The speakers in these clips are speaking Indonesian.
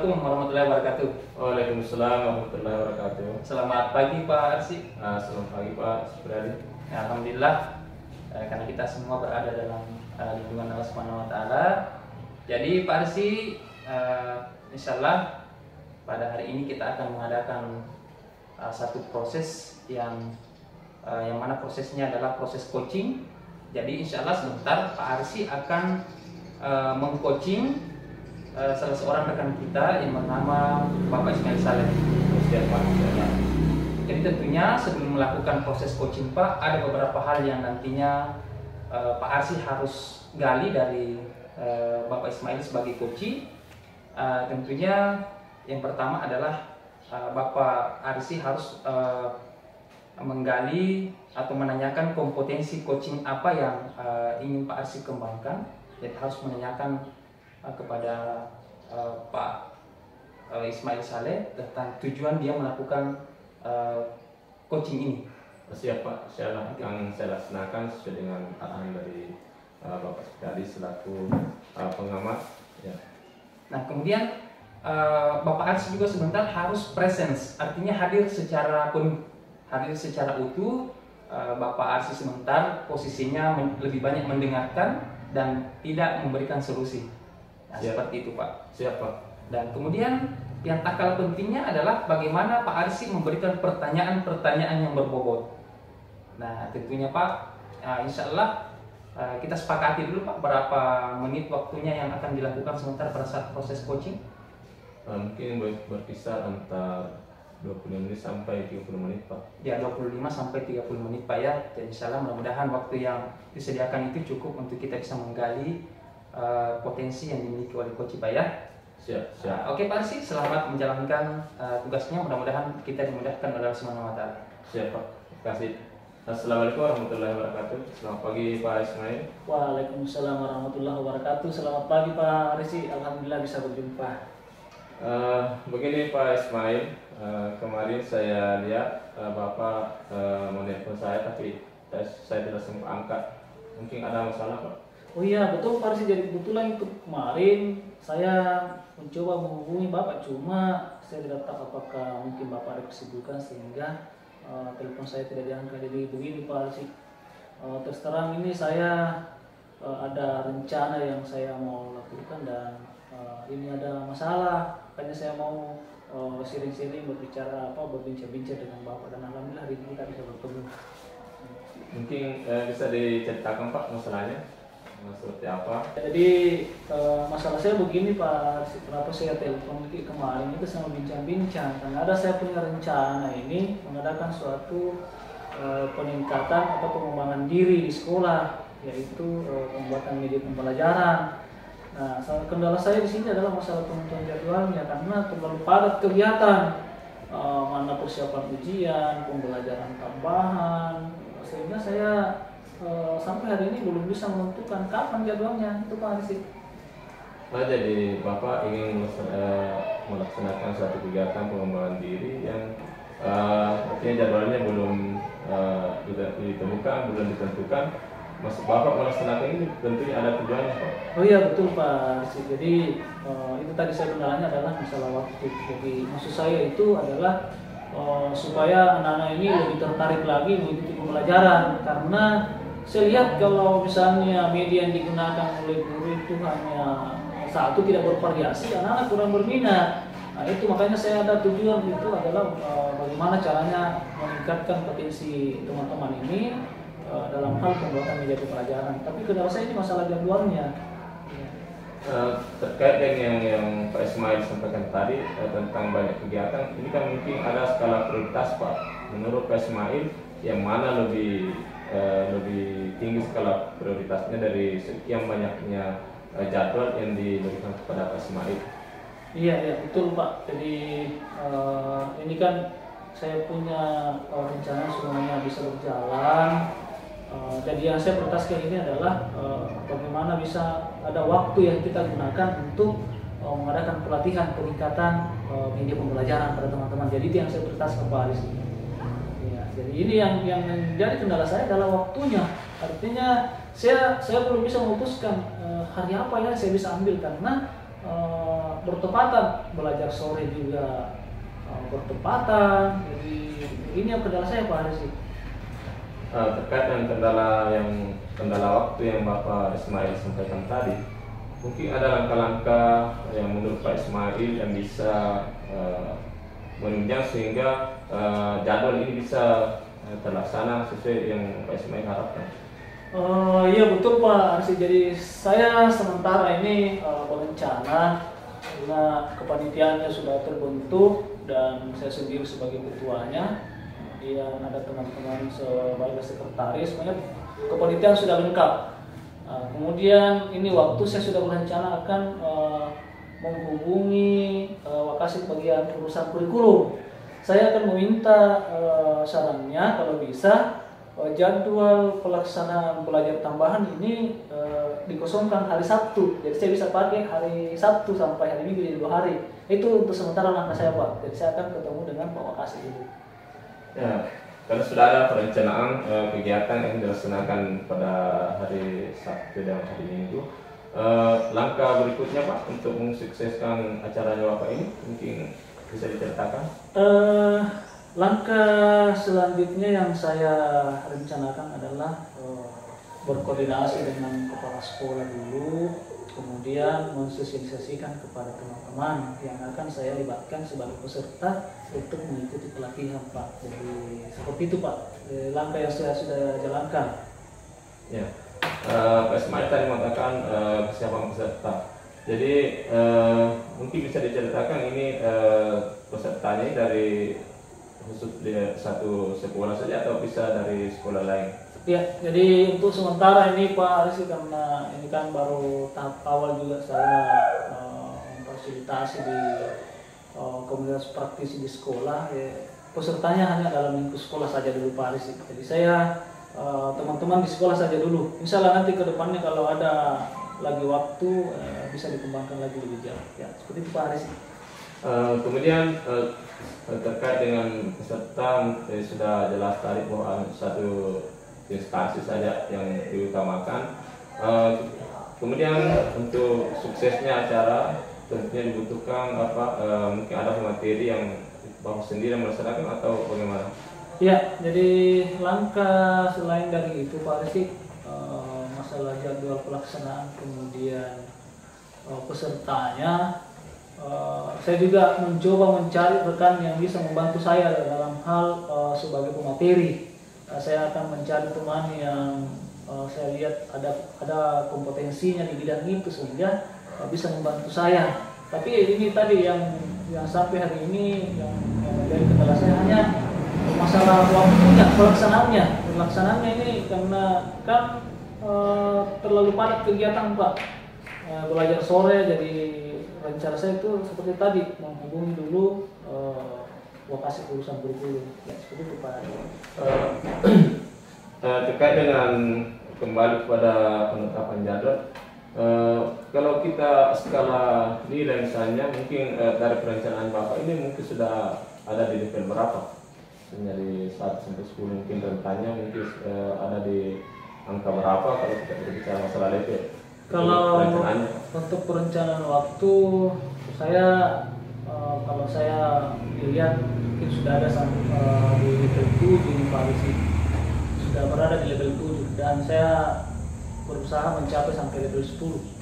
Assalamualaikum warahmatullahi wabarakatuh. Waalaikumsalam warahmatullahi wabarakatuh. Selamat pagi Pak Arsi. Selamat pagi Pak Supriyadi. Alhamdulillah, karena kita semua berada dalam lindungan Allah Subhanahu Wa Taala. Jadi Pak Arsi, insya Allah pada hari ini kita akan mengadakan satu proses yang mana prosesnya adalah proses coaching. Jadi insya Allah sebentar Pak Arsi akan mengcoaching salah seorang rekan kita yang bernama Bapak Ismail Saleh. Pak. Jadi tentunya sebelum melakukan proses coaching Pak, ada beberapa hal yang nantinya Pak Arsi harus gali dari Bapak Ismail sebagai coach. Tentunya yang pertama adalah Bapak Arsi harus menggali atau menanyakan kompetensi coaching apa yang ingin Pak Arsi kembangkan. Jadi harus menanyakan kepada Pak Ismail Saleh tentang tujuan dia melakukan coaching ini. Siap Pak, insyaallah akan saya laksanakan sesuai dengan arahan dari Bapak Supriyadi selaku pengamat. Ya. Nah kemudian Bapak Arsi juga sebentar harus presence, artinya hadir secara penuh, hadir secara utuh. Bapak Arsi sebentar posisinya lebih banyak mendengarkan dan tidak memberikan solusi. Nah, seperti itu Pak. Siap Pak. Dan kemudian yang tak kalah pentingnya adalah bagaimana Pak Arsi memberikan pertanyaan-pertanyaan yang berbobot. Nah tentunya Pak, insya Allah kita sepakati dulu Pak berapa menit waktunya yang akan dilakukan sebentar pada saat proses coaching. Mungkin berkisar antara 20 menit sampai 30 menit Pak. Ya 25 sampai 30 menit Pak ya. Jadi insya Allah mudah-mudahan waktu yang disediakan itu cukup untuk kita bisa menggali potensi yang dimiliki oleh coach Pak ya. Siap. Oke Pak Arsi, selamat menjalankan tugasnya. Mudah-mudahan kita dimudahkan oleh Allah Subhanahu Wa Taala. Siap Pak. Terima kasih. Assalamualaikum warahmatullahi wabarakatuh. Selamat pagi Pak Ismail. Waalaikumsalam warahmatullahi wabarakatuh. Selamat pagi Pak Arsi. Alhamdulillah bisa berjumpa. Begini Pak Ismail, kemarin saya lihat Bapak menelpon saya tapi saya tidak sempat angkat. Mungkin ada masalah Pak? Oh iya betul Pak Arsi, jadi kebetulan kemarin saya mencoba menghubungi Bapak, cuma saya tidak tahu apakah mungkin Bapak ada kesibukan sehingga telepon saya tidak diangkat. Jadi begini Pak Arsi, terus terang ini saya ada rencana yang saya mau lakukan dan ini ada masalah, makanya saya mau sering-sering berbincang-bincang dengan Bapak, dan alhamdulillah hari ini kita bisa bertemu. Mungkin bisa diceritakan Pak masalahnya? Seperti apa? Jadi masalah saya begini Pak, kenapa saya telepon kemarin itu sama bincang-bincang, karena ada saya punya rencana ini mengadakan suatu peningkatan atau pengembangan diri di sekolah, yaitu pembuatan media pembelajaran. Nah, kendala saya di sini adalah masalah penentuan jadwalnya, karena terlalu padat kegiatan, mana persiapan ujian, pembelajaran tambahan, sehingga saya sampai hari ini belum bisa menentukan kapan jadwalnya itu Pak Arsi. Jadi Bapak ingin melaksanakan suatu kegiatan pengembangan diri yang artinya jadwalnya belum ditemukan, belum ditentukan. Maksud Bapak melaksanakan ini tentunya ada tujuannya Pak? Oh iya betul Pak Arsi. Jadi itu tadi saya kendalanya adalah masalah waktu. Jadi maksud saya itu adalah supaya anak-anak ini lebih tertarik lagi mengikuti pembelajaran, karena saya lihat kalau misalnya media yang digunakan oleh guru itu hanya satu, tidak bervariasi, anak-anak kurang berminat. Nah itu makanya saya ada tujuan itu adalah bagaimana caranya meningkatkan potensi teman-teman ini dalam hal pembuatan media pembelajaran. Tapi kendala saya ini masalah jadwalnya. Terkait dengan yang Pak Ismail sampaikan tadi tentang banyak kegiatan, ini kan mungkin ada skala prioritas Pak. Menurut Pak Ismail, yang mana lebih tinggi skala prioritasnya dari sekian banyaknya jadwal yang diberikan kepada Pak Ismail? Iya betul Pak. Jadi ini kan saya punya rencana semuanya bisa berjalan. Jadi yang saya prioritaskan ini adalah bagaimana bisa ada waktu yang kita gunakan untuk mengadakan pelatihan peningkatan media pembelajaran pada teman-teman. Jadi itu yang saya prioritaskan Pak Aris. Ya, jadi ini yang menjadi kendala saya adalah waktunya. Artinya saya belum bisa memutuskan hari apa yang saya bisa ambil, karena bertepatan, belajar sore juga bertepatan. Jadi ini yang kendala saya Pak Arsi. Terkait dengan kendala waktu yang Bapak Ismail sampaikan tadi, mungkin ada langkah-langkah yang menurut Pak Ismail yang bisa menunjang sehingga jadwal ini bisa terlaksana sesuai yang Pak Ismail harapkan. Iya betul Pak Arsi. Jadi saya sementara ini berencana, karena kepanitiaannya sudah terbentuk dan saya sendiri sebagai ketuanya, kemudian ada teman-teman sebagai sekretaris, semuanya kepanitiaan sudah lengkap. Kemudian ini waktu saya sudah berencana akan menghubungi Wakasik bagian urusan kurikulum. Saya akan meminta sarannya kalau bisa jadwal pelaksanaan belajar tambahan ini dikosongkan hari Sabtu. Jadi saya bisa pakai hari Sabtu sampai hari Minggu, jadi 2 hari. Itu untuk sementara langkah saya Pak. Jadi saya akan ketemu dengan Pak Wakasik dulu. Ya, karena sudah ada perencanaan kegiatan yang dilaksanakan pada hari Sabtu dan hari Minggu. Langkah berikutnya Pak untuk mensukseskan acaranya Bapak ini mungkin bisa diceritakan? Langkah selanjutnya yang saya rencanakan adalah berkoordinasi dengan kepala sekolah dulu, kemudian mensosialisasikan kepada teman-teman yang akan saya libatkan sebagai peserta untuk mengikuti pelatihan Pak. Jadi seperti itu Pak, langkah yang saya sudah jalankan. Ya, Pak Ismail tadi mengatakan kesiapan peserta. Jadi mungkin bisa diceritakan ini pesertanya dari khusus di satu sekolah saja atau bisa dari sekolah lain? Ya, jadi untuk sementara ini Pak Arsi, karena ini kan baru tahap awal juga saya memfasilitasi di komunitas praktisi di sekolah. Ya, pesertanya hanya dalam lingkup sekolah saja dulu Pak Arsi. Jadi saya teman-teman di sekolah saja dulu. Insya Allah nanti ke depannya kalau ada lagi waktu bisa dikembangkan lagi lebih jauh. Ya, seperti itu Pak Arsi. Kemudian terkait dengan peserta sudah jelas tadi bahwa satu instansi saja yang diutamakan. Kemudian untuk suksesnya acara tentunya dibutuhkan mungkin ada materi yang Bapak sendiri melaksanakan atau bagaimana? Ya, jadi langkah selain dari itu Pak Rizky, masalah jadwal pelaksanaan kemudian pesertanya. Saya juga mencoba mencari rekan yang bisa membantu saya dalam hal sebagai pemateri. Saya akan mencari teman yang saya lihat ada kompetensinya di bidang itu sehingga bisa membantu saya. Tapi ini tadi yang sampai hari ini yang menjadi kendala saya hanya masalah waktunya, pelaksanaannya ini karena kan terlalu padat kegiatan Pak. Belajar sore, jadi rencana saya itu seperti tadi menghubungi dulu Wakasik urusan kurikulum. Ya, seperti itu Pak. Terkait dengan kembali kepada penetapan jadwal, kalau kita skala nilai misalnya mungkin dari perencanaan Bapak ini mungkin sudah ada di level berapa? Dari 1 sampai 10 mungkin rentannya mungkin ada di angka berapa kalau kita berbicara masalah level? Kalau untuk perencanaan waktu saya kalau saya lihat mungkin sudah ada di level 7 Pak Rizky, sudah berada di level 7 dan saya berusaha mencapai sampai level 10.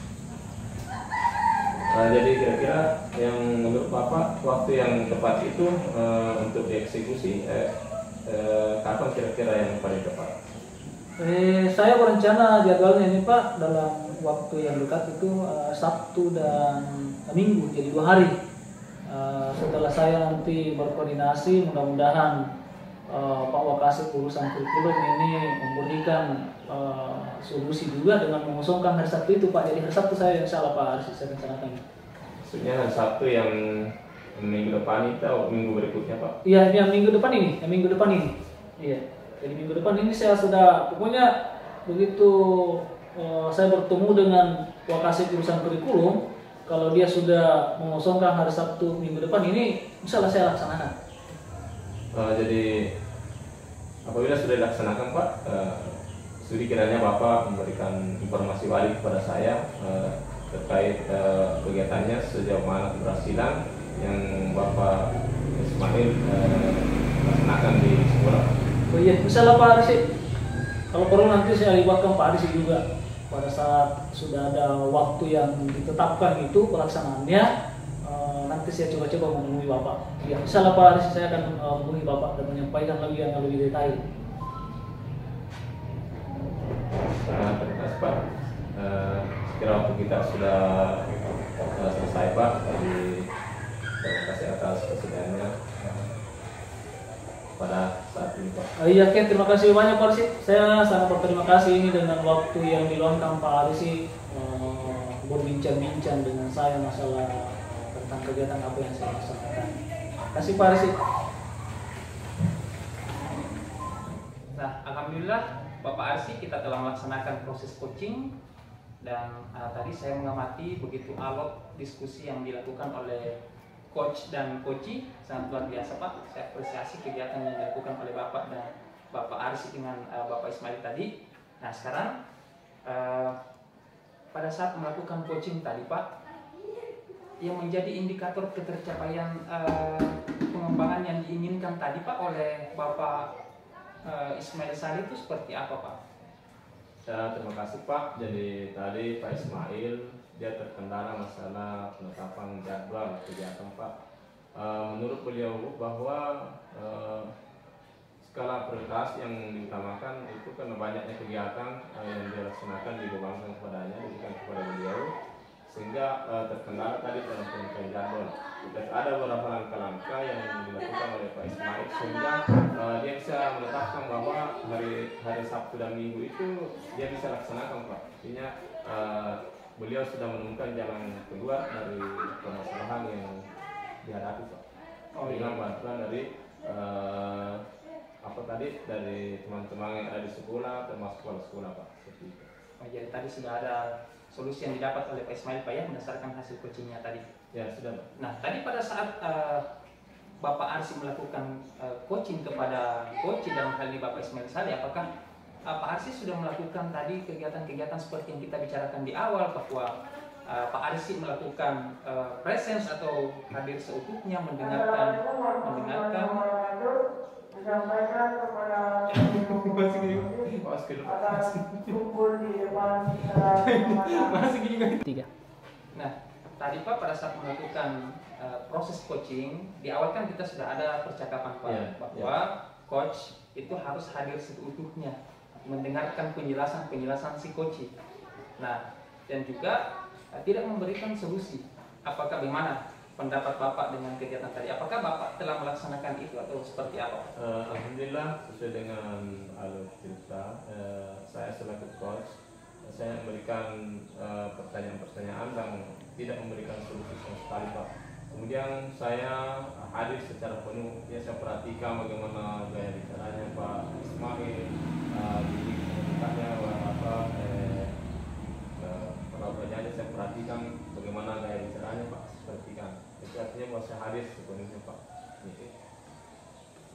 Jadi kira-kira yang menurut Bapak waktu yang tepat itu untuk dieksekusi kapan kira-kira yang paling tepat? Saya berencana jadwalnya ini Pak dalam waktu yang dekat itu Sabtu dan Minggu, jadi 2 hari. Setelah saya nanti berkoordinasi, mudah-mudahan Pak Wakasik urusan kurikulum ini memberikan solusi juga dengan mengosongkan hari Sabtu itu Pak. Jadi hari Sabtu saya insya Allah Pak harus saya rencanakan. Maksudnya hari Sabtu yang minggu depan itu atau minggu berikutnya Pak? Iya, yang minggu depan ini, Iya. Jadi minggu depan ini saya sudah, pokoknya begitu saya bertemu dengan Wakasik urusan kurikulum, kalau dia sudah mengosongkan hari Sabtu minggu depan ini, insya Allah saya laksanakan. Jadi apabila sudah dilaksanakan Pak, studi kiranya Bapak memberikan informasi balik kepada saya terkait kegiatannya sejauh mana keberhasilan yang Bapak Ismail laksanakan di sekolah. Oh iya, misalnya Pak Arsi, kalau perlu nanti saya libatkan Pak Arsi juga pada saat sudah ada waktu yang ditetapkan itu pelaksanaannya. Nanti saya coba-coba menemui Bapak. Ya, misalnya Pak Arsi, saya akan menghubungi Bapak dan menyampaikan lagi yang lebih detail. Terima kasih Pak. Sekira waktu kita sudah selesai Pak. Jadi terima kasih atas kesediaannya pada saat ini Pak. Iya, oke, terima kasih banyak Pak Arsi. Saya sangat berterima kasih ini dengan waktu yang diluangkan Pak Arsi berbincang-bincang dengan saya masalah tentang kegiatan apa yang saya laksanakan. Terima kasih Pak Arsi. Nah, alhamdulillah Bapak Arsi kita telah melaksanakan proses coaching dan tadi saya mengamati begitu alot diskusi yang dilakukan oleh coach dan coachee, sangat luar biasa Pak. Saya apresiasi kegiatan yang dilakukan oleh Bapak dan Bapak Arsi dengan Bapak Ismail tadi. Nah sekarang pada saat melakukan coaching tadi Pak, yang menjadi indikator ketercapaian pengembangan yang diinginkan tadi Pak oleh Bapak Ismail Saleh itu seperti apa Pak? Terima kasih Pak. Jadi tadi Pak Ismail dia terkendala masalah penetapan jadwal kegiatan Pak. Menurut beliau bahwa skala prioritas yang diutamakan itu karena banyaknya kegiatan yang dilaksanakan dibebankan kepadanya, diberikan kepada beliau, sehingga terkendala tadi dalam penentuan jadwal. Dan ada beberapa langkah-langkah yang dilakukan oleh Pak Ismail sehingga dia bisa menetapkan bahwa hari Sabtu dan Minggu itu dia bisa laksanakan Pak. Artinya beliau sudah menemukan jalan keluar dari permasalahan yang dihadapi Pak. Dengan bantuan dari dari teman-teman yang ada di sekolah termasuk sekolah Pak. Seperti itu. Jadi tadi sudah ada solusi yang didapat oleh Pak Ismail Pak ya berdasarkan hasil coachingnya tadi. Ya sudah Pak. Nah tadi pada saat Bapak Arsi melakukan coaching kepada coach dalam hal ini Bapak Ismail Saleh, apakah Pak Arsi sudah melakukan tadi kegiatan-kegiatan seperti yang kita bicarakan di awal bahwa Pak Arsi melakukan presence atau hadir seutuhnya mendengarkan disampaikan kepada kumpul di depan tiga. Nah, tadi Pak pada saat melakukan proses coaching di awal kan kita sudah ada percakapan Pak bahwa coach itu harus hadir seutuhnya mendengarkan penjelasan si coach. Nah, dan juga tidak memberikan solusi. Apakah bagaimana pendapat Bapak dengan kegiatan tadi? Apakah Bapak telah melaksanakan itu atau seperti apa? Alhamdulillah sesuai dengan alur cerita, saya selaku coach, saya memberikan pertanyaan-pertanyaan dan tidak memberikan solusi sama sekali Pak. Kemudian saya hadir secara penuh, ya saya perhatikan bagaimana gaya bicaranya Pak Ismail, belajarnya saya perhatikan bagaimana gaya bicaranya Pak, seperti kan. Itu artinya bahwa saya hadir sepenuhnya Pak.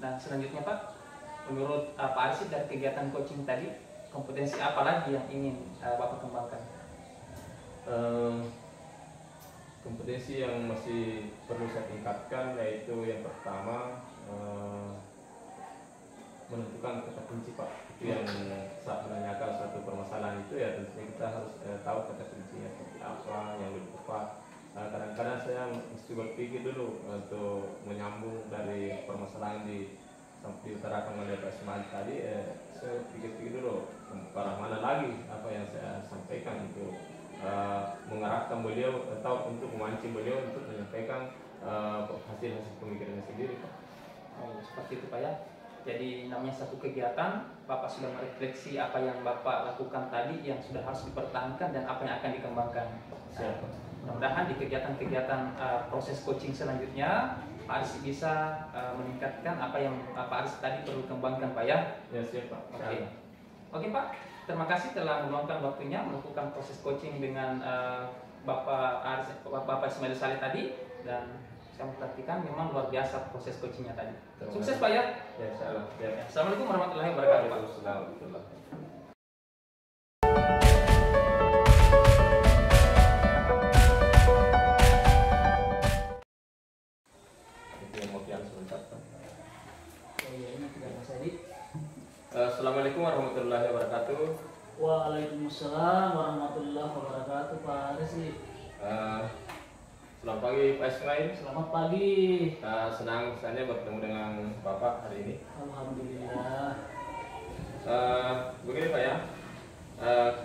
Nah selanjutnya Pak, menurut Pak Arsi dari kegiatan coaching tadi, kompetensi apa lagi yang ingin Bapak kembangkan? Kompetensi yang masih perlu saya tingkatkan yaitu yang pertama menentukan kata kunci Pak. Itu yang saat menanyakan suatu permasalahan itu ya tentunya kita harus tahu kata kuncinya seperti apa yang lebih tepat. Kadang-kadang saya mesti berpikir dulu untuk menyambung dari permasalahan diutarakan oleh Pak Ismail tadi. Saya pikir-pikir dulu ke arah mana lagi apa yang saya sampaikan untuk mengarahkan beliau atau untuk memancing beliau untuk menyampaikan hasil-hasil pemikirannya sendiri Pak. Oh, seperti itu Pak ya. Jadi namanya satu kegiatan, Bapak sudah merefleksi apa yang Bapak lakukan tadi yang sudah harus dipertahankan dan apa yang akan dikembangkan. Mudah-mudahan di kegiatan-kegiatan proses coaching selanjutnya Pak Arsi bisa meningkatkan apa yang Pak Arsi tadi perlu kembangkan Pak ya. Ya siap Pak. Oke Pak, terima kasih telah meluangkan waktunya melakukan proses coaching dengan Bapak Ismail Saleh tadi, dan saya memperhatikan memang luar biasa proses coachingnya tadi. Sukses Pak ya. Ya, insyaallah. Ya. Assalamualaikum warahmatullahi wabarakatuh Pak. Waalaikumsalam. ucapkan. Oh iya, ini tidak Mas Edi. Assalamualaikum warahmatullahi wabarakatuh. Waalaikumsalam warahmatullahi wabarakatuh, Pak Resi. Selamat pagi Pak Ismail. Selamat pagi. Senang saya bertemu dengan Bapak hari ini. Alhamdulillah. Begini Pak ya,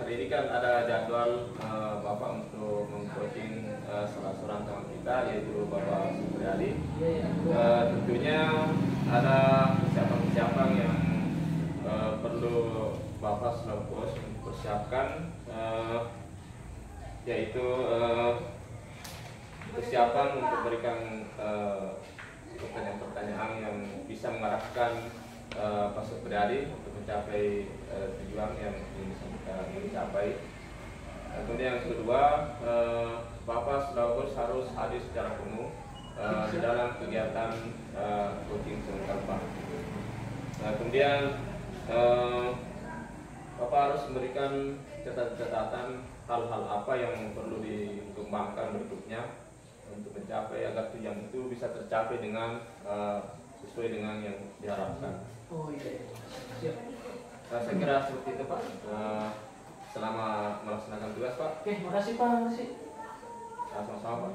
hari ini kan ada jadwal Bapak untuk meng-coaching salah seorang teman kita, yaitu Bapak Supriyadi. Iya, ya. Tentunya ada persiapan-persiapan yang perlu Bapak selaku coach persiapkan, yaitu persiapan untuk berikan pertanyaan-pertanyaan yang bisa mengarahkan Pak Supriyadi untuk mencapai tujuan yang ingin dicapai. Kemudian yang kedua, Bapak selaku coach harus hadir secara penuh di dalam kegiatan coaching sebentar Pak. Kemudian Bapak harus memberikan catatan hal-hal apa yang perlu dikembangkan berikutnya untuk mencapai agar tujuan itu bisa tercapai dengan sesuai dengan yang diharapkan. Oh iya. Siap. Saya kira seperti itu Pak. Selama melaksanakan tugas Pak. Oke, makasih Pak Resi. Sama-sama Pak.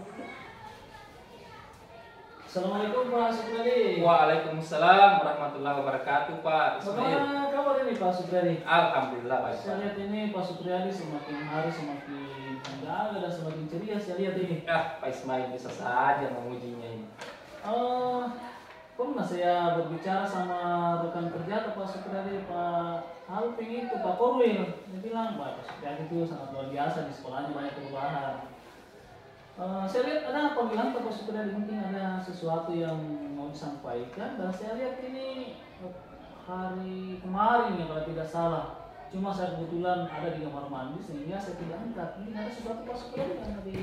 Assalamualaikum Pak Supriyadi. Waalaikumsalam warahmatullahi wabarakatuh Pak Ismail. Bagaimana kabar ini Pak Supriyadi? Alhamdulillah baik Saya Pak. lihat ini Pak Supriyadi semakin hari semakin menjaga dan semakin ceria. Saya lihat ini. Pak Ismail bisa saja memujinya ini. Pernah saya berbicara sama rekan kerja Pak Supriyadi, Pak Alvin itu, Pak Korwil. Dia bilang Pak Supriyadi itu sangat luar biasa, di sekolahnya banyak perubahan. Saya lihat ada apa bilang Pak Supriyadi, mungkin ada sesuatu yang mau disampaikan, dan saya lihat ini hari kemarin ya kalau tidak salah. Cuma saya kebetulan ada di kamar mandi sehingga saya tidak angkat. Mungkin ada sesuatu Pak Supriyadi yang tadi.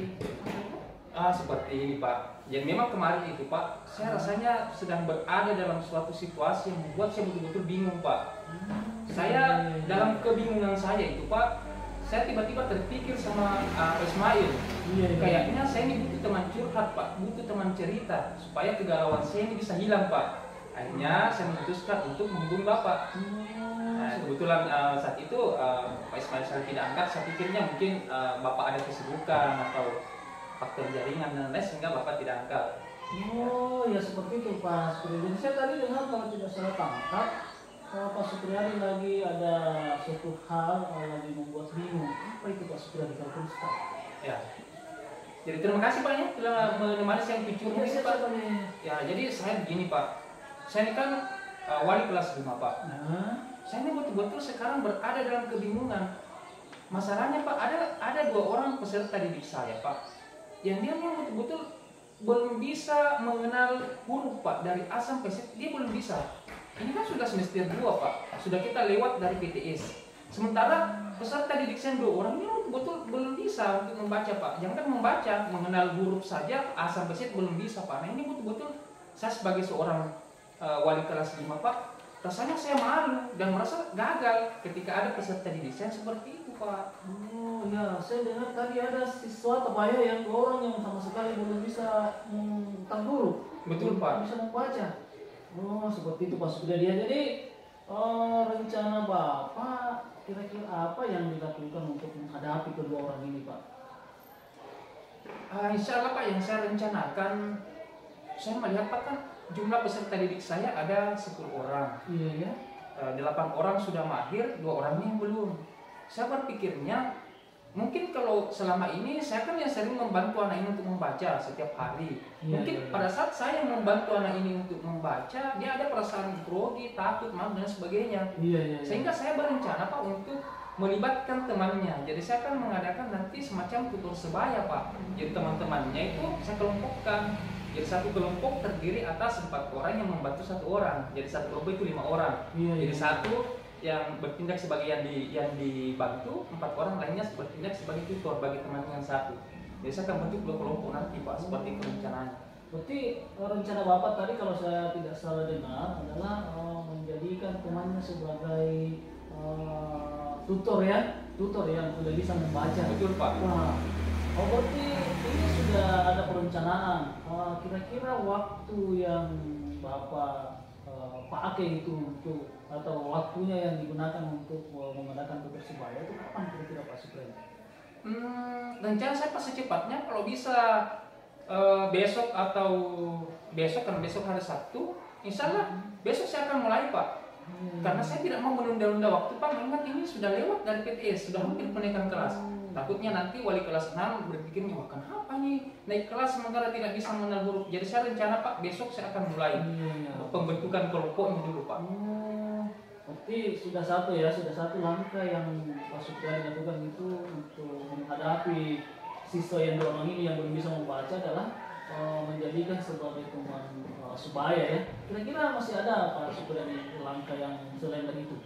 Seperti ini Pak. Yang memang kemarin itu Pak, saya rasanya sedang berada dalam suatu situasi yang membuat saya betul-betul bingung Pak. Saya dalam kebingungan saya itu Pak, saya tiba-tiba terpikir sama Ismail. Iya. Kayaknya saya ini butuh teman curhat Pak, butuh teman cerita supaya kegalauan saya ini bisa hilang Pak. Akhirnya saya memutuskan untuk menghubungi Bapak. Nah, kebetulan saat itu Pak Ismail saya tidak angkat, saya pikirnya mungkin Bapak ada kesibukan atau faktor jaringan dan lain sehingga Bapak tidak angkat. Oh ya seperti itu Pak Supriyadi. Saya tadi dengar kalau tidak salah tangkap Pak Supriyadi lagi ada suatu hal lagi membuat bingung. Apa itu Pak Supriyadi kalau boleh tahu? Ya. Jadi terima kasih Pak ya telah menemani saya bicara ini Pak. Ya jadi saya begini Pak. Saya ini kan wali kelas 5 Pak. Nah, Saya ini betul-betul sekarang berada dalam kebingungan. Masalahnya Pak ada 2 orang peserta didik saya Pak. Yang dia memang betul-betul belum bisa mengenal huruf Pak, dari A sampai Z dia belum bisa. Ini kan sudah semester 2 Pak, sudah kita lewat dari PTS. Sementara peserta didik saya 2 orang ini betul-betul belum bisa untuk membaca Pak. Jangan membaca, mengenal huruf saja A sampai Z belum bisa Pak. Nah ini betul-betul saya sebagai seorang wali kelas 5 Pak, rasanya saya malu dan merasa gagal ketika ada peserta didik saya seperti itu Pak. oh ya saya dengar tadi ada siswa Tepaya yang 2 orang yang sama sekali belum bisa tentang huruf. Betul, Pak. Belum bisa membaca. Oh seperti itu Pak Supriyadi. Jadi rencana Bapak kira-kira apa yang dilakukan untuk menghadapi kedua orang ini Pak? Insya Allah Pak, yang saya rencanakan, saya melihat Pak kan jumlah peserta didik saya ada 10 orang. Iya ya. 8 orang sudah mahir, 2 orangnya yang belum. Saya berpikirnya mungkin kalau selama ini saya kan yang sering membantu anak ini untuk membaca setiap hari. Iya, Mungkin iya. pada saat saya membantu anak ini untuk membaca, dia ada perasaan grogi, takut, malu dan sebagainya. Iya. Sehingga saya berencana Pak untuk melibatkan temannya. Jadi saya akan mengadakan nanti semacam tutor sebaya Pak. Jadi teman-temannya itu saya kelompokkan. Jadi satu kelompok terdiri atas 4 orang yang membantu 1 orang. Jadi satu kelompok itu 5 orang. Iya, Jadi iya. satu yang bertindak sebagai yang dibantu, 4 orang lainnya bertindak sebagai tutor bagi teman yang satu. Jadi saya akan bentuk 2 kelompok nanti Pak, seperti itu rencananya. Berarti rencana Bapak tadi kalau saya tidak salah dengar adalah menjadikan temannya sebagai tutor yang sudah bisa membaca. Betul Pak. Wah, berarti ini sudah ada perencanaan. Kira-kira waktu yang Bapak pakai itu untuk atau waktunya yang digunakan untuk mengadakan tutor sebaya itu kapan kira-kira Pak Supriyo? Rencana saya pas secepatnya kalau bisa besok atau besok kan besok hari Sabtu, insya Allah besok saya akan mulai Pak. Karena saya tidak mau menunda-nunda waktu Pak, mengingat ini sudah lewat dari PTS, sudah hampir kenaikan kelas. Takutnya nanti wali kelas 6 berpikirnya, wah kenapa nih naik kelas sementara tidak bisa mengenal huruf. Jadi saya rencana Pak, besok saya akan mulai pembentukan kelompoknya dulu Pak. Berarti sudah satu langkah yang Pak Supriyo lakukan itu untuk menghadapi siswa yang 2 orang ini yang belum bisa membaca adalah menjadikan sebagai teman sebaya ya. Kira-kira masih ada Pak Supriyo langkah yang selain dari itu?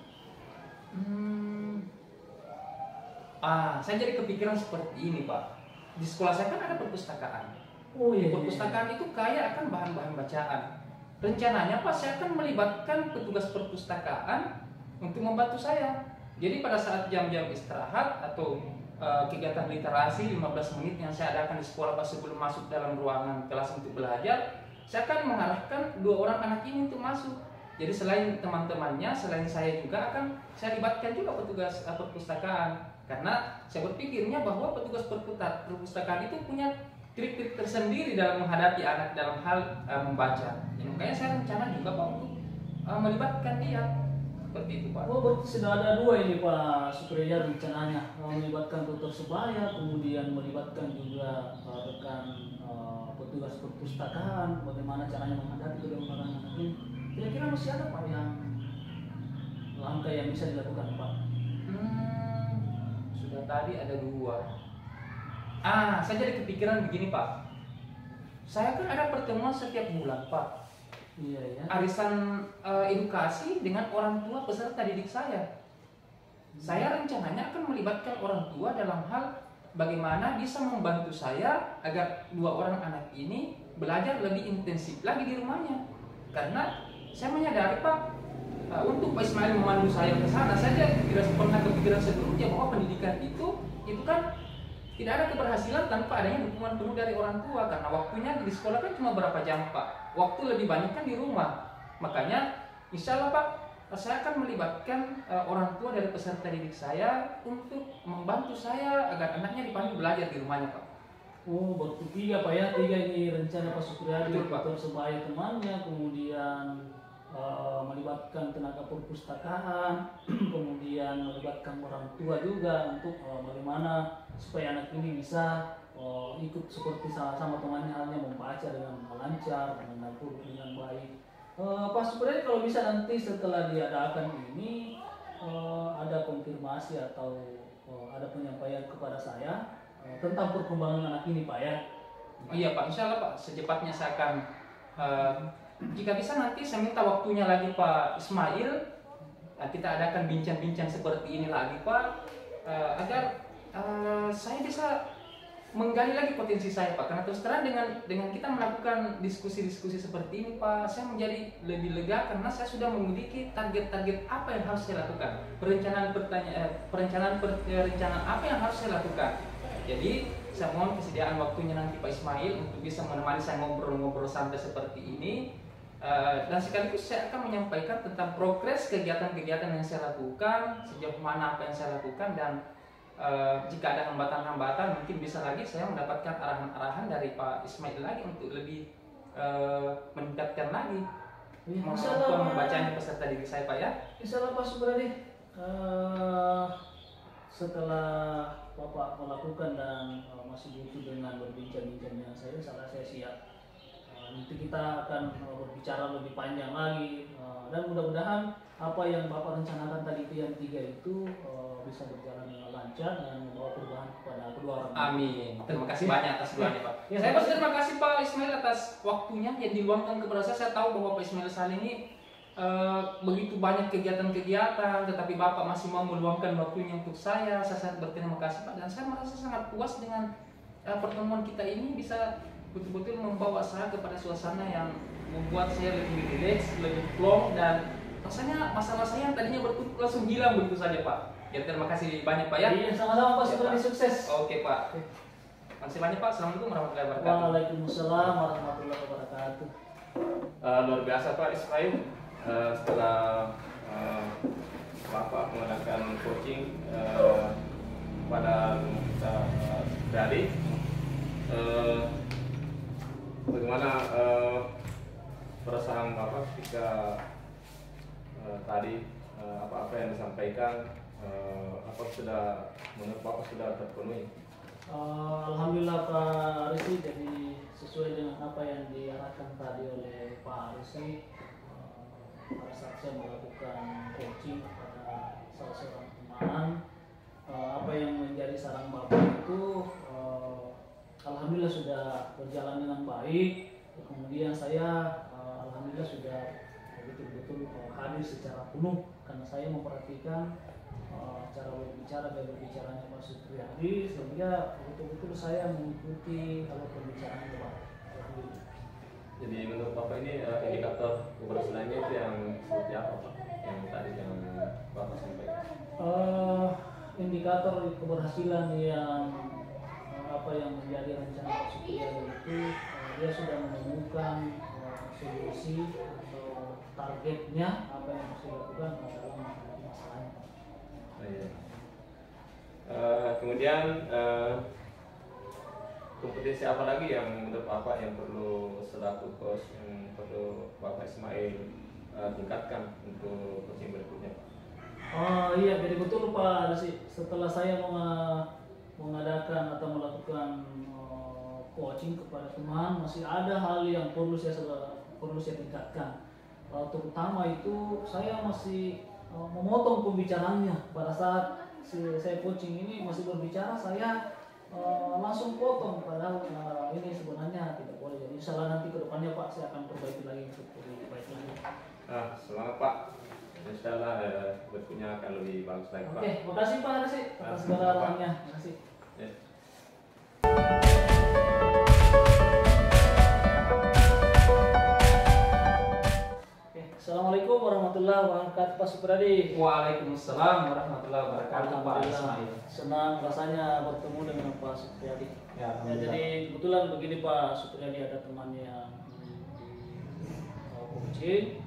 Saya jadi kepikiran seperti ini Pak. Di sekolah saya kan ada perpustakaan. Oh iya. Perpustakaan itu kaya akan bahan-bahan bacaan. Rencananya Pak, saya akan melibatkan petugas perpustakaan untuk membantu saya. Jadi pada saat jam-jam istirahat atau kegiatan literasi 15 menit yang saya adakan di sekolah Pak sebelum masuk dalam ruangan kelas untuk belajar, saya akan mengarahkan 2 orang anak ini untuk masuk. Jadi selain teman-temannya, selain saya juga akan saya libatkan juga petugas perpustakaan. Karena saya berpikirnya bahwa petugas perpustakaan itu punya trik-trik tersendiri dalam menghadapi anak dalam hal membaca. Jadi makanya saya rencana juga Pak untuk melibatkan dia. Seperti itu Pak. Oh berarti sudah ada 2 ini Pak Supriyo rencananya, melibatkan tutor sebaya, kemudian melibatkan juga rekan petugas perpustakaan, bagaimana caranya menghadapi kedua orang anak ini. Kira-kira masih ada Pak yang langkah yang bisa dilakukan Pak? Sudah tadi ada 2. Saya jadi kepikiran begini Pak. Saya kan ada pertemuan setiap bulan Pak. Iya ya. Arisan edukasi dengan orang tua peserta didik saya. Saya rencananya akan melibatkan orang tua dalam hal bagaimana bisa membantu saya agar 2 orang anak ini belajar lebih intensif lagi di rumahnya. Karena saya menyadari Pak, untuk Pak Ismail memandu saya ke sana, saya tidak pernah kepikiran sebelumnya bahwa pendidikan itu kan tidak ada keberhasilan tanpa adanya dukungan penuh dari orang tua. Karena waktunya di sekolah kan cuma berapa jam Pak, waktu lebih banyak kan di rumah. Makanya insya Allah Pak, saya akan melibatkan orang tua dari peserta didik saya untuk membantu saya agar anaknya dipandu belajar di rumahnya Pak. Oh berarti 3 Pak ya, 3 ini rencana Pak Supriyo, Betul, Pak. tutor sebaya temannya, kemudian melibatkan tenaga perpustakaan, kemudian melibatkan orang tua juga untuk bagaimana supaya anak ini bisa ikut seperti sama temannya halnya membaca dengan lancar, mengenal huruf dengan baik. Pak Supriyo kalau bisa nanti setelah diadakan ini ada konfirmasi atau ada penyampaian kepada saya tentang perkembangan anak ini Pak ya. Oh iya Pak, insya Allah Pak, secepatnya saya akan jika bisa nanti saya minta waktunya lagi Pak Ismail, kita adakan bincang-bincang seperti ini lagi Pak, agar saya bisa menggali lagi potensi saya Pak. Karena terus terang dengan kita melakukan diskusi-diskusi seperti ini Pak, saya menjadi lebih lega karena saya sudah memiliki target-target apa yang harus saya lakukan, perencanaan apa yang harus saya lakukan. Jadi saya mohon kesediaan waktunya nanti Pak Ismail untuk bisa menemani saya ngobrol-ngobrol santai seperti ini. Dan sekaligus saya akan menyampaikan tentang progres kegiatan-kegiatan yang saya lakukan, sejauh mana apa yang saya lakukan, dan jika ada hambatan-hambatan mungkin bisa lagi saya mendapatkan arahan-arahan dari Pak Ismail lagi untuk lebih meningkatkan lagi kemampuan membacanya peserta didik saya Pak ya. Insya Allah Pak Supriyo, setelah Bapak melakukan dan masih butuh dengan berbincang-bincang dengan saya, saya siap. Nanti kita akan berbicara lebih panjang lagi dan mudah-mudahan apa yang Bapak rencanakan tadi itu yang 3 itu bisa berjalan dengan lancar dan membawa perubahan kepada kedua orang. Amin. Terima kasih banyak atas doanya Pak. Ya, Saya berterima kasih Pak Ismail atas waktunya yang diluangkan kepada saya. Saya tahu bahwa Pak Ismail saat ini begitu banyak kegiatan-kegiatan, tetapi Bapak masih mau meluangkan waktunya untuk saya. Saya sangat berterima kasih Pak, dan saya merasa sangat puas dengan pertemuan kita ini bisa betul-betul membawa saya kepada suasana yang membuat saya lebih rileks, lebih plong, dan rasanya masalah saya yang tadinya bertumpuk langsung hilang begitu saja Pak. Ya terima kasih banyak Pak ya. Iya sama-sama Pak Supriyo, sukses. Oke Pak. Terima kasih banyak Pak. Assalamualaikum warahmatullahi wabarakatuh. Waalaikumsalam warahmatullahi wabarakatuh. Luar biasa Pak Ismail. Setelah Bapak mengadakan coaching pada kita dari bagaimana perasaan Bapak ketika tadi apa-apa yang disampaikan, apa sudah menurut Bapak sudah terpenuhi? Alhamdulillah Pak Arsi, jadi sesuai dengan apa yang diarahkan tadi oleh Pak Arsi. Pada saat saya melakukan coaching kepada salah seorang teman, apa yang menjadi saran Bapak itu alhamdulillah sudah berjalan dengan baik. Kemudian saya alhamdulillah sudah betul-betul hadir secara penuh, karena saya memperhatikan cara berbicara dan berbicaranya Pak Supriyadi, sehingga betul-betul saya mengikuti kalau pembicaraan Bapak. Jadi menurut Bapak ini indikator keberhasilannya itu yang seperti apa Pak? Yang tadi yang Bapak sampaikan. Indikator keberhasilan yang apa yang menjadi rencana Pak Supriyadi itu, dia sudah menemukan solusi atau targetnya apa yang harus dilakukan dalam menghadapi masalahnya. Oh, iya. Kemudian kompetensi apa lagi yang menurut Bapak yang perlu selaku coach yang perlu Bapak Ismail tingkatkan untuk coaching berikutnya? Oh iya, jadi betul Pak. Setelah saya mengadakan atau melakukan coaching kepada teman, masih ada hal yang perlu saya tingkatkan. Terutama itu saya masih memotong pembicaraannya. Pada saat saya coaching ini masih berbicara, saya langsung potong, padahal ini sebenarnya tidak boleh. Jadi insyaallah nanti ke depannya Pak saya akan perbaiki lagi untuk lebih baik lagi. Semangat Pak. Insyaallah berikutnya akan lebih bagus lagi Pak. Oke, makasih Pak Arsi atas segala arahannya. Makasih. Ya. Assalamualaikum warahmatullahi wabarakatuh Pak Supriyadi. Waalaikumsalam warahmatullahi wabarakatuh Pak Alhamdulillah, Ismail. senang rasanya bertemu dengan Pak Supriyadi. Ya, Jadi kebetulan begini Pak Supriyadi, ada temannya yang coaching.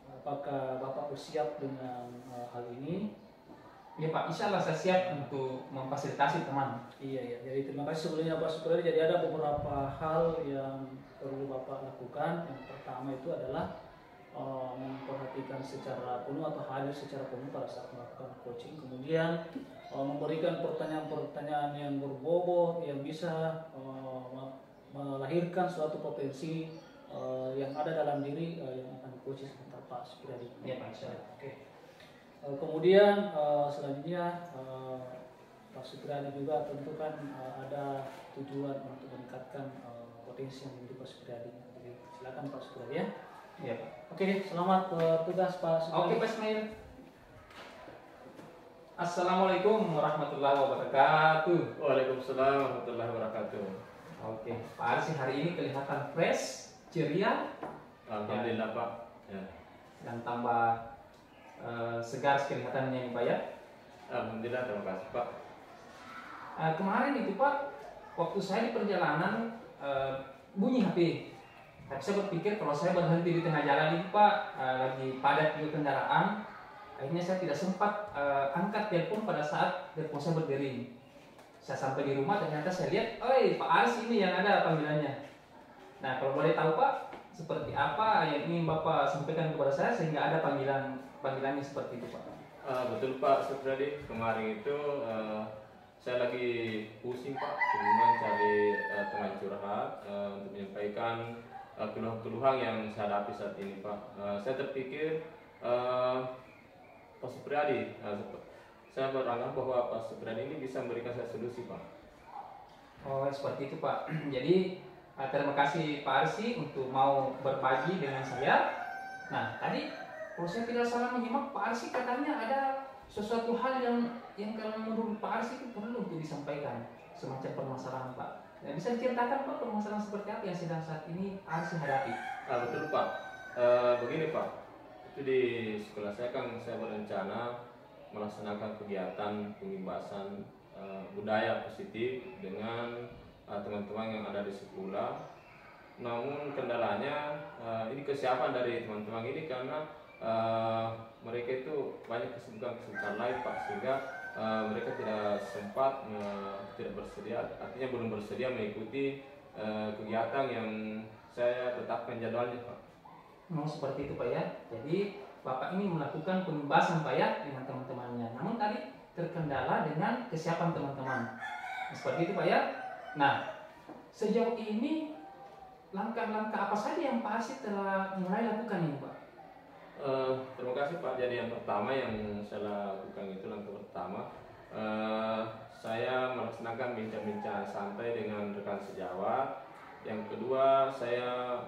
Apakah Bapak bersiap dengan hal ini? Ya Pak, insya Allah saya siap untuk memfasilitasi teman. Iya. Jadi terima kasih sebelumnya Pak Supriyadi. Jadi ada beberapa hal yang perlu Bapak lakukan. Yang pertama itu adalah memperhatikan secara penuh atau hadir secara penuh pada saat melakukan coaching. Kemudian memberikan pertanyaan-pertanyaan yang berbobot yang bisa melahirkan suatu potensi yang ada dalam diri yang akan di-coaching sebentar Pak Supriyadi. Ya Pak, insya Allah. Oke. Kemudian selanjutnya Pak Supriyadi juga tentu kan ada tujuan untuk meningkatkan potensi yang dimiliki Pak Supriyadi. Jadi silakan Pak Supriyadi ya. Iya Pak. Oke, selamat bertugas Pak Supriyadi. Oke Pak Ismail. Assalamualaikum warahmatullahi wabarakatuh. Waalaikumsalam warahmatullahi wabarakatuh. Oke, Pak Arsi hari ini kelihatan fresh, ceria, Alhamdulillah Pak. Ya. dan tambah segar kelihatannya nih Pak ya. Alhamdulillah, terima kasih Pak. Kemarin itu Pak, waktu saya di perjalanan bunyi HP. Tapi saya berpikir kalau saya berhenti di tengah jalan ini Pak, lagi padat juga kendaraan, akhirnya saya tidak sempat angkat telepon pada saat telepon saya berdering. Saya sampai di rumah ternyata saya lihat, oi Pak Arsi ini yang ada panggilannya. Nah kalau boleh tahu Pak, seperti apa yang ingin Bapak sampaikan kepada saya sehingga ada panggilannya seperti itu Pak? Betul Pak Supriyadi, kemarin itu saya lagi pusing Pak, cuma cari teman curhat untuk menyampaikan keluhan-keluhan yang saya hadapi saat ini Pak. Saya terpikir Pak Supriyadi, saya beranggap bahwa Pak Supriyadi ini bisa memberikan saya solusi Pak. Oh seperti itu Pak. Jadi terima kasih Pak Arsi untuk mau berbagi dengan saya. Nah tadi kalau saya tidak salah menyimak Pak Arsi katanya ada sesuatu hal yang kalau menurut Pak Arsi itu perlu untuk disampaikan, semacam permasalahan Pak. Nah, bisa diceritakan Pak permasalahan seperti apa yang sedang saat ini Arsi hadapi? Betul Pak. Begini Pak, itu di sekolah saya kan saya berencana melaksanakan kegiatan pembebasan budaya positif dengan teman-teman yang ada di sekolah namun kendalanya ini kesiapan dari teman-teman ini karena mereka itu banyak kesibukan lain Pak, sehingga mereka tidak sempat tidak bersedia, artinya belum bersedia mengikuti kegiatan yang saya tetapkan jadwalnya Pak. Oh, seperti itu Pak ya. Jadi Bapak ini melakukan pembahasan Pak ya dengan teman-temannya. Namun tadi terkendala dengan kesiapan teman-teman. Seperti itu Pak ya. Nah, sejauh ini langkah-langkah apa saja yang Pak Arsi telah mulai lakukan ini Pak? Terima kasih Pak. Jadi yang pertama yang saya lakukan itu langkah pertama, saya melaksanakan bincang-bincang santai dengan rekan sejawat. Yang kedua, saya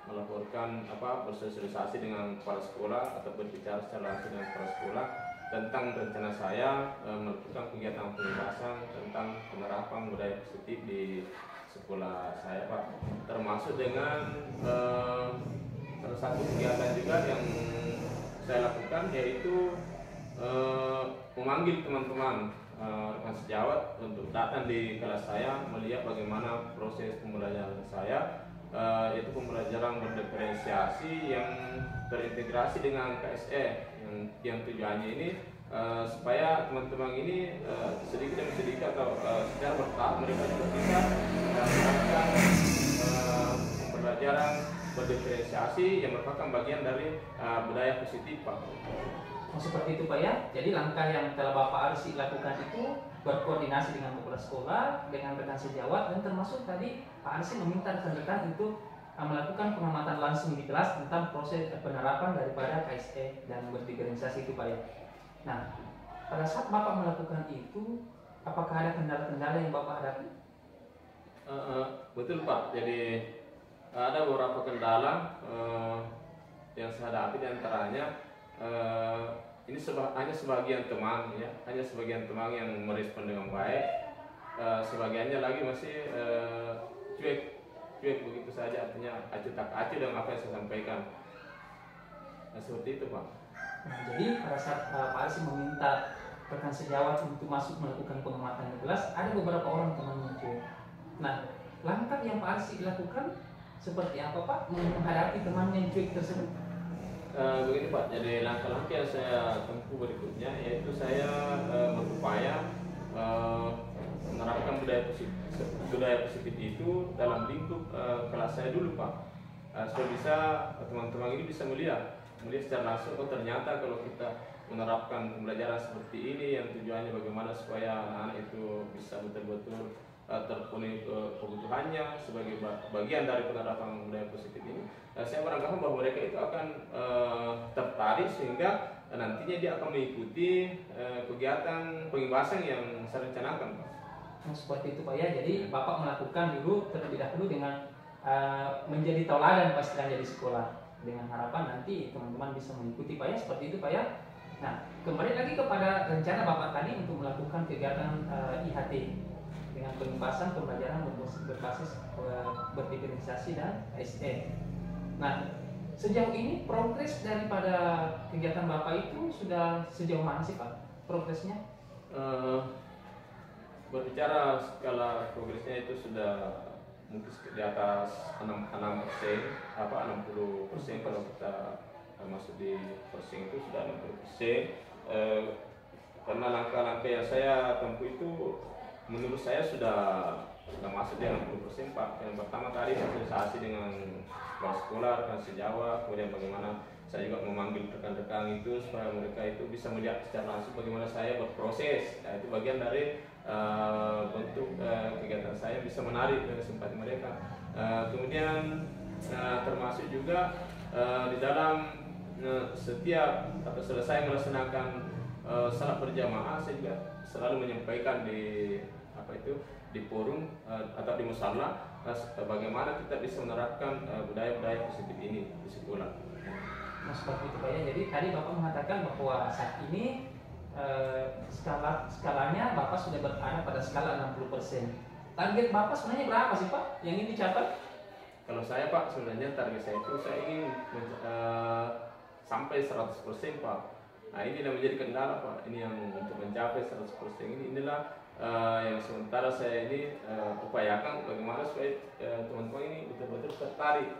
melaporkan bersosialisasi dengan kepala sekolah atau berbicara secara langsung dengan kepala sekolah tentang rencana saya melakukan kegiatan pembahasan tentang penerapan budaya positif di sekolah saya Pak, termasuk dengan salah satu kegiatan juga yang saya lakukan yaitu memanggil teman-teman rekan sejawat untuk datang di kelas saya melihat bagaimana proses pembelajaran saya, yaitu pembelajaran berdiferensiasi yang terintegrasi dengan KSE yang tujuannya ini supaya teman-teman ini sedikit demi sedikit atau secara bertahap mereka juga bisa melakukan pembelajaran berdiferensiasi yang merupakan bagian dari budaya positif Pak. Oh, seperti itu Pak ya. Jadi langkah yang telah Bapak Arsi lakukan itu berkoordinasi dengan kepala sekolah, dengan rekan sejawat, dan termasuk tadi Pak Arsi meminta rekan-rekan itu melakukan pengamatan langsung di kelas tentang proses penerapan daripada KSE dan berdiferensiasi itu Pak ya. Nah, pada saat Bapak melakukan itu, apakah ada kendala-kendala yang Bapak hadapi? Betul Pak. Jadi ada beberapa kendala yang saya hadapi, diantaranya ini hanya sebagian teman ya, hanya sebagian teman yang merespon dengan baik, sebagiannya lagi masih cuek begitu saja, artinya acuh tak acuh dengan apa yang saya sampaikan. Nah, seperti itu Pak. Nah, jadi pada saat Pak Arsi meminta rekan sejawat untuk masuk melakukan pengamatan di kelas, ada beberapa orang temannya cuek. Nah, langkah yang Pak Arsi lakukan seperti apa Pak menghadapi teman yang cuek tersebut? Begini Pak, jadi langkah-langkah yang saya tempuh berikutnya yaitu saya berupaya menerapkan budaya positif itu dalam lingkup kelas saya dulu Pak, supaya bisa teman-teman ini bisa melihat secara langsung, oh ternyata kalau kita menerapkan pembelajaran seperti ini yang tujuannya bagaimana supaya anak-anak itu bisa betul-betul terpenuhi kebutuhannya sebagai bagian dari penerapan budaya positif ini, saya beranggapan bahwa mereka itu akan tertarik sehingga nantinya dia akan mengikuti kegiatan pengibasan yang saya rencanakan Pak. Nah, seperti itu Pak ya. Jadi Bapak melakukan dulu terlebih dahulu dengan menjadi tauladan pas jadi sekolah, dengan harapan nanti teman-teman bisa mengikuti Pak ya, seperti itu Pak ya. Nah, kembali lagi kepada rencana Bapak tadi untuk melakukan kegiatan IHT dengan pembahasan pembelajaran berbasis berdiferensiasi dan SE. Nah, sejauh ini progres daripada kegiatan Bapak itu sudah sejauh mana sih Pak progresnya? Berbicara skala progresnya itu sudah mungkin di atas 60% kalau kita masuk di persen itu sudah 60%, karena langkah-langkah yang saya tempuh itu menurut saya sudah masuk di 60% Pak. Yang pertama tadi sosialisasi dengan kepala sekolah, rekan sejawat, kemudian bagaimana saya juga memanggil rekan-rekan itu supaya mereka itu bisa melihat secara langsung bagaimana saya berproses. Nah, itu bagian dari bentuk kegiatan saya bisa menarik simpati mereka. Kemudian termasuk juga di dalam setiap atau selesai melaksanakan salat berjamaah, saya juga selalu menyampaikan di forum atau di musala bagaimana kita bisa menerapkan budaya-budaya positif ini di sekolah. Nah, seperti itu Pak ya. Jadi tadi Bapak mengatakan bahwa saat ini skalanya Bapak sudah berada pada skala 60%. Target Bapak sebenarnya berapa sih Pak yang ingin dicapai? Kalau saya Pak, sebenarnya target saya itu saya ingin sampai 100% Pak. Nah, ini yang menjadi kendala Pak. Ini yang untuk mencapai 100% inilah yang sementara saya ini upayakan bagaimana supaya teman-teman ini betul-betul tertarik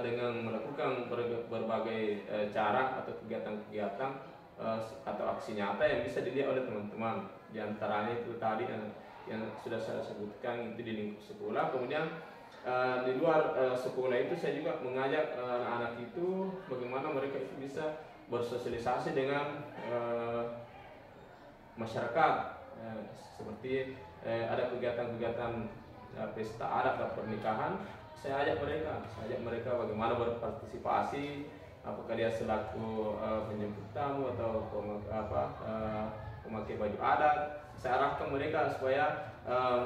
dengan melakukan berbagai cara atau kegiatan-kegiatan atau aksi nyata yang bisa dilihat oleh teman-teman. Di antaranya itu tadi yang sudah saya sebutkan itu di lingkup sekolah. Kemudian di luar sekolah itu saya juga mengajak anak-anak itu bagaimana mereka itu bisa bersosialisasi dengan masyarakat, seperti ada kegiatan-kegiatan pesta adat atau pernikahan. Saya ajak mereka bagaimana berpartisipasi, apakah dia selaku penjemput tamu atau pemakai baju adat. Saya arahkan mereka supaya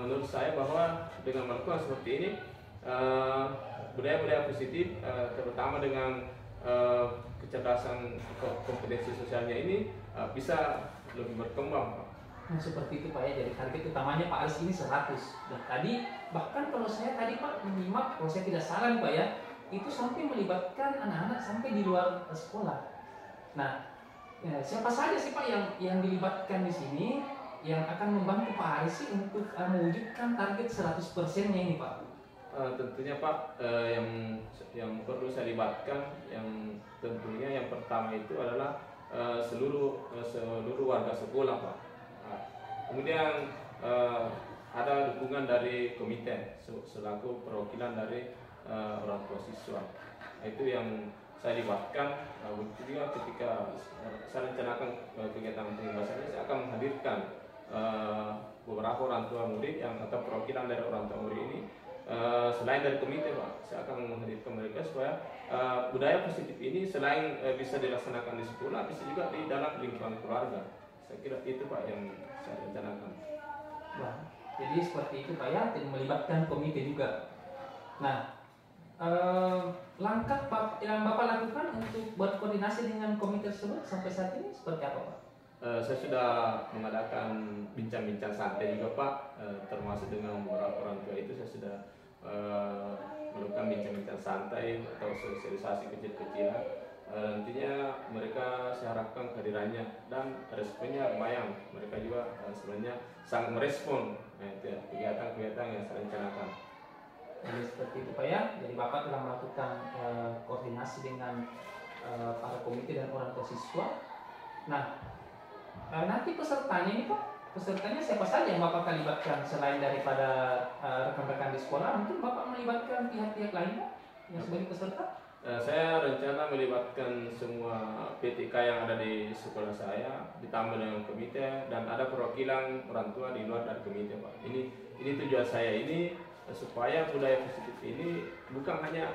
menurut saya bahwa dengan melakukan seperti ini budaya-budaya positif terutama dengan kecerdasan kompetensi sosialnya ini bisa lebih berkembang, Pak. Nah, seperti itu Pak ya, jadi target utamanya Pak Aris ini 100. Dan tadi bahkan kalau saya tadi Pak menyimak, kalau saya tidak salah Pak ya, itu sampai melibatkan anak-anak sampai di luar sekolah. Nah, siapa saja sih Pak yang dilibatkan di sini yang akan membantu Pak Aris sih untuk mewujudkan target 100%-nya ini Pak? Tentunya Pak, yang perlu saya libatkan yang tentunya yang pertama itu adalah seluruh warga sekolah, Pak. Kemudian ada dukungan dari komite selaku perwakilan dari orang tua siswa. Itu yang saya libatkan. Begitu juga ketika saya rencanakan kegiatan pembebasan ini, saya akan menghadirkan beberapa orang tua murid atau perwakilan dari orang tua murid ini. Selain dari komite, Pak, saya akan menghadirkan mereka supaya budaya positif ini selain bisa dilaksanakan di sekolah, bisa juga di dalam lingkungan keluarga. Saya kira itu Pak yang saya rencanakan. Wah, jadi seperti itu Pak ya, dan melibatkan komite juga. Nah, langkah yang Bapak lakukan untuk berkoordinasi dengan komite tersebut sampai saat ini seperti apa Pak? Saya sudah mengadakan bincang-bincang santai juga Pak, termasuk dengan beberapa orang tua itu saya sudah melakukan bincang-bincang santai atau sosialisasi kecil-kecilan. Nantinya mereka saya harapkan kehadirannya dan responnya lumayan. Mereka juga sebenarnya sangat merespon kegiatan-kegiatan yang saya rencanakan. Jadi seperti itu Pak ya, jadi Bapak telah melakukan koordinasi dengan para komite dan orang tua siswa. Nah, nanti pesertanya ini Pak, pesertanya siapa saja yang Bapak akan libatkan selain daripada rekan-rekan di sekolah? Mungkin Bapak melibatkan pihak-pihak lain Pak yang sebagai peserta? Saya rencana melibatkan semua PTK yang ada di sekolah saya, ditambah dengan komite dan ada perwakilan orang tua di luar dari komite, Pak. Ini tujuan saya ini supaya budaya positif ini bukan hanya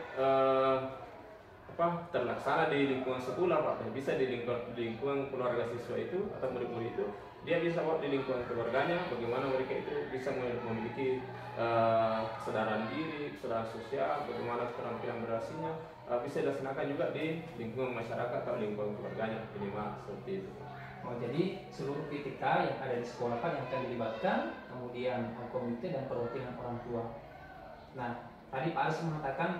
terlaksana di lingkungan sekolah, Pak, bisa di lingkungan keluarga siswa itu atau murid-murid itu, dia bisa bawa di lingkungan keluarganya, bagaimana mereka itu bisa memiliki kesadaran diri, kesadaran sosial, bagaimana keterampilan berasinya bisa dilaksanakan juga di lingkungan masyarakat atau lingkungan keluarganya, minimal seperti itu. Oh, jadi seluruh PTK yang ada di sekolah Pak yang akan dilibatkan, kemudian komite dan perwakilan orang tua. Nah, tadi Pak Aris mengatakan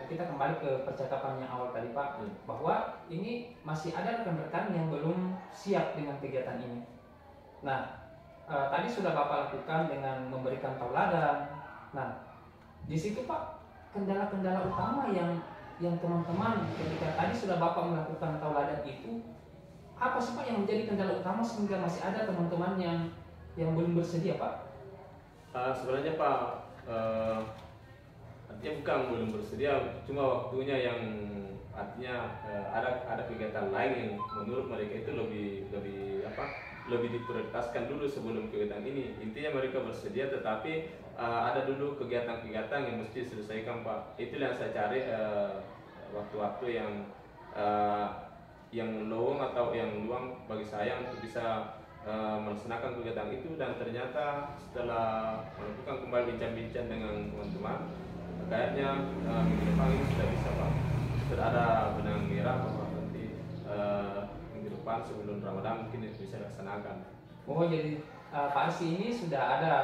kita kembali ke percakapan yang awal tadi Pak, bahwa ini masih ada rekan-rekan yang belum siap dengan kegiatan ini. Nah, tadi sudah Bapak lakukan dengan memberikan tauladan. Nah, di situ Pak, kendala-kendala utama yang teman-teman ketika tadi sudah Bapak melakukan tauladan itu, apa sih Pak yang menjadi kendala utama sehingga masih ada teman-teman yang belum bersedia Pak? Sebenarnya Pak, artinya bukan belum bersedia, cuma waktunya yang artinya ada kegiatan lain yang menurut mereka itu lebih diprioritaskan dulu sebelum kegiatan ini. Intinya mereka bersedia, tetapi ada dulu kegiatan-kegiatan yang mesti diselesaikan Pak. Itu yang saya cari waktu-waktu yang lowong atau yang luang bagi saya untuk bisa melaksanakan kegiatan itu. Dan ternyata setelah melakukan kembali bincang-bincang dengan teman-teman, kayaknya minggu depan ini sudah bisa Pak. Sudah ada benang merah bahwa nanti minggu depan sebelum Ramadan mungkin bisa dilaksanakan. Oh, jadi Pak Arsi ini sudah ada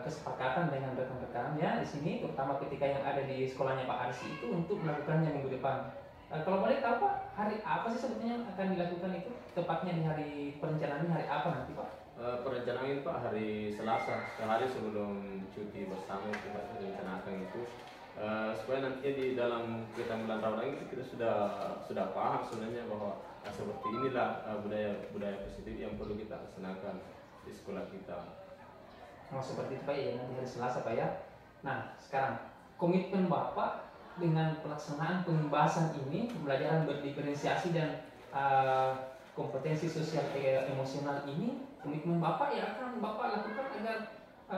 kesepakatan dengan rekan-rekannya di sini, terutama ketika yang ada di sekolahnya Pak Arsi itu untuk melakukannya minggu depan. Kalau boleh tahu Pak, hari apa sih sebetulnya yang akan dilakukan itu? Tepatnya di hari perencanaannya hari apa nanti Pak? Perencanaan Pak hari Selasa, sehari sebelum cuti bersama kita rencanakan itu supaya nantinya di dalam kita bulan Ramadan kita sudah paham sebenarnya bahwa seperti inilah budaya positif yang perlu kita laksanakan di sekolah kita. Oh seperti itu Pak ya, nanti hari Selasa Pak ya. Nah sekarang komitmen Bapak dengan pelaksanaan pembahasan ini, pembelajaran berdiferensiasi dan kompetensi sosial emosional ini, komitmen Bapak yang akan Bapak lakukan agar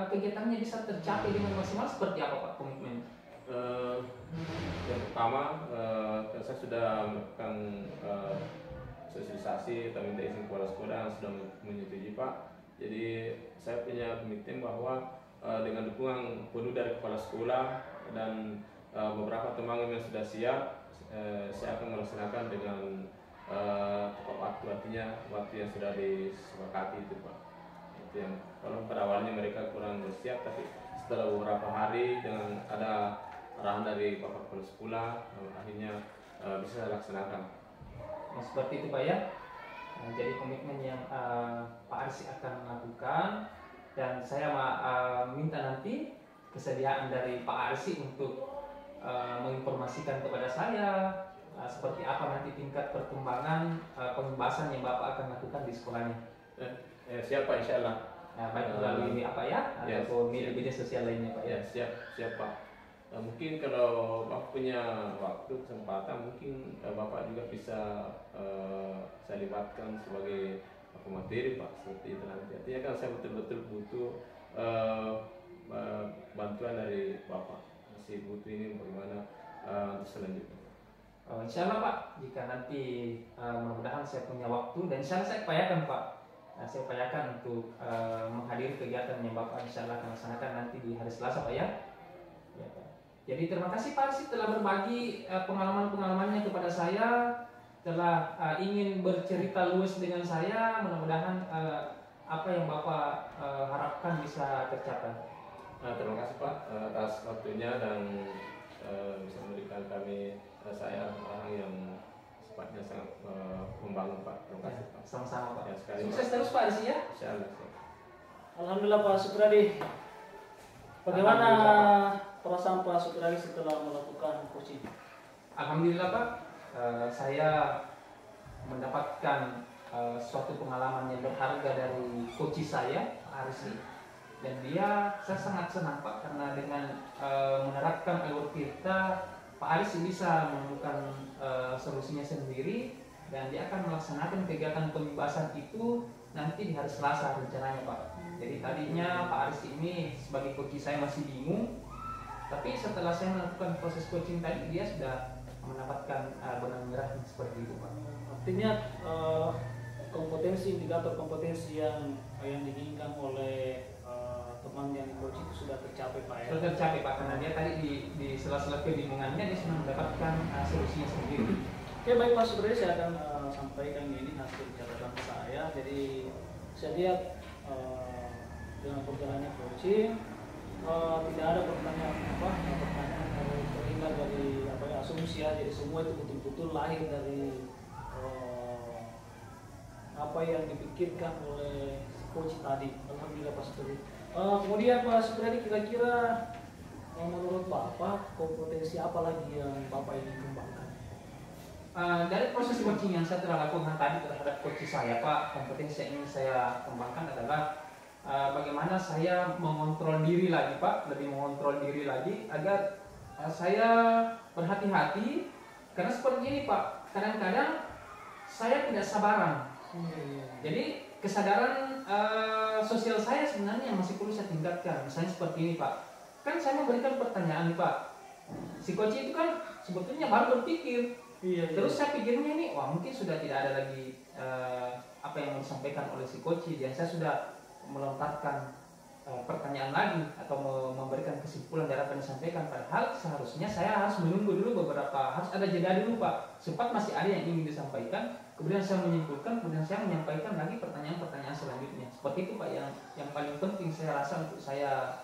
kegiatannya bisa tercapai dengan maksimal seperti apa Pak komitmen? Yang pertama, saya sudah melakukan sosialisasi atau minta izin kepala sekolah yang sudah menyetujui Pak. Jadi saya punya komitmen bahwa dengan dukungan penuh dari kepala sekolah dan beberapa teman yang sudah siap, saya akan melaksanakan dengan tepat waktu, artinya waktu yang sudah disepakati itu Pak. Itu yang kalau pada awalnya mereka kurang bersiap, tapi setelah beberapa hari dengan ada arahan dari Bapak Kepala Sekolah, akhirnya bisa saya laksanakan. Nah, seperti itu Pak ya. Nah, jadi komitmen yang Pak Arsi akan lakukan, dan saya minta nanti kesediaan dari Pak Arsi untuk menginformasikan kepada saya seperti apa nanti tingkat perkembangan pembahasan yang Bapak akan lakukan di sekolahnya. Siapa insya Allah. Baik melalui apa ya, ataupun media sosial lainnya Pak ya. Siap Pak. Mungkin kalau Bapak punya waktu kesempatan, mungkin Bapak juga bisa saya libatkan sebagai pemateri Pak, seperti itu nanti. Artinya kan saya betul-betul butuh bantuan dari Bapak. Masih butuh ini bagaimana untuk selanjutnya. Insya Allah Pak, jika nanti mudah-mudahan saya punya waktu, dan insya Allah saya upayakan Pak, saya upayakan untuk menghadiri kegiatan yang Bapak insya Allah akan laksanakan nanti di hari Selasa Pak ya. Ya Pak. Jadi terima kasih Pak Arsi telah berbagi pengalaman-pengalamannya kepada saya, telah ingin bercerita luas dengan saya. Mudah-mudahan apa yang Bapak harapkan bisa tercapai. Terima kasih Pak atas waktunya dan bisa memberikan kami saya orang yang sifatnya sangat membangun Pak. Terima kasih Pak. Sama-sama Pak. Ya, sekali, Sukses Pak. terus Pak Arsi ya. Insyaallah. Alhamdulillah Pak Supradi. Bagaimana perasaan Pak Supradi setelah melakukan coaching? Alhamdulillah Pak, saya mendapatkan suatu pengalaman yang berharga dari coach saya Pak Arsi, dan saya sangat senang Pak karena dengan menerapkan alur kita Pak Arsi bisa menemukan solusinya sendiri, dan dia akan melaksanakan kegiatan pembebasan itu nanti di hari Selasa rencananya Pak. Jadi tadinya Pak Arsi ini sebagai coach saya masih bingung, tapi setelah saya melakukan proses coaching tadi dia sudah mendapatkan benang merah seperti itu Pak. Artinya kompetensi, indikator kompetensi yang diinginkan oleh teman yang coach itu sudah tercapai Pak ya? Sudah tercapai Pak, karena dia tadi di sela-sela kebingungannya dia sudah mendapatkan solusinya sendiri. Oke baik Pak Supradi, saya akan sampaikan ini hasil catatan saya. Jadi saya lihat dengan perjalanannya coaching tidak ada pertanyaan terhindar dari asumsi ya. Jadi semua itu betul-betul lahir dari apa yang dipikirkan oleh coach tadi. Alhamdulillah Pak Supradi. Kemudian Pak Supradi, kira-kira menurut Bapak kompetensi apa lagi yang Bapak ingin kembangkan? Dari proses coaching yang saya telah lakukan tadi terhadap coach saya Pak, kompetensi yang ingin saya kembangkan adalah bagaimana saya mengontrol diri lagi Pak, lebih mengontrol diri lagi agar saya berhati-hati, karena seperti ini Pak, kadang-kadang saya tidak sabaran. Jadi kesadaran sosial saya sebenarnya masih perlu saya tingkatkan. Misalnya seperti ini Pak, kan saya memberikan pertanyaan nih Pak, si coach itu kan sebetulnya baru berpikir. Iya. Terus saya pikirnya ini, wah mungkin sudah tidak ada lagi apa yang mau disampaikan oleh si coach, dan saya sudah melontarkan pertanyaan lagi atau memberikan kesimpulan dari apa yang disampaikan. Padahal seharusnya saya harus menunggu dulu harus ada jeda dulu Pak. Sempat masih ada yang ingin disampaikan, kemudian saya menyimpulkan, kemudian saya menyampaikan lagi pertanyaan-pertanyaan selanjutnya. Seperti itu Pak yang paling penting saya rasa untuk saya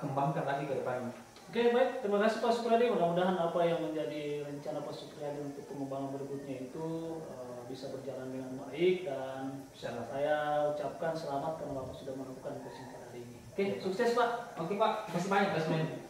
kembangkan lagi ke depannya. Oke baik, terima kasih Pak Supradi. Mudah-mudahan apa yang menjadi rencana Pak Supradi untuk pengembangan berikutnya itu bisa berjalan dengan baik, dan Insyaallah. saya ucapkan selamat karena Bapak sudah melakukan coaching pada hari ini. Oke, sukses Pak. Oke Pak, terima kasih banyak Pak Ismail.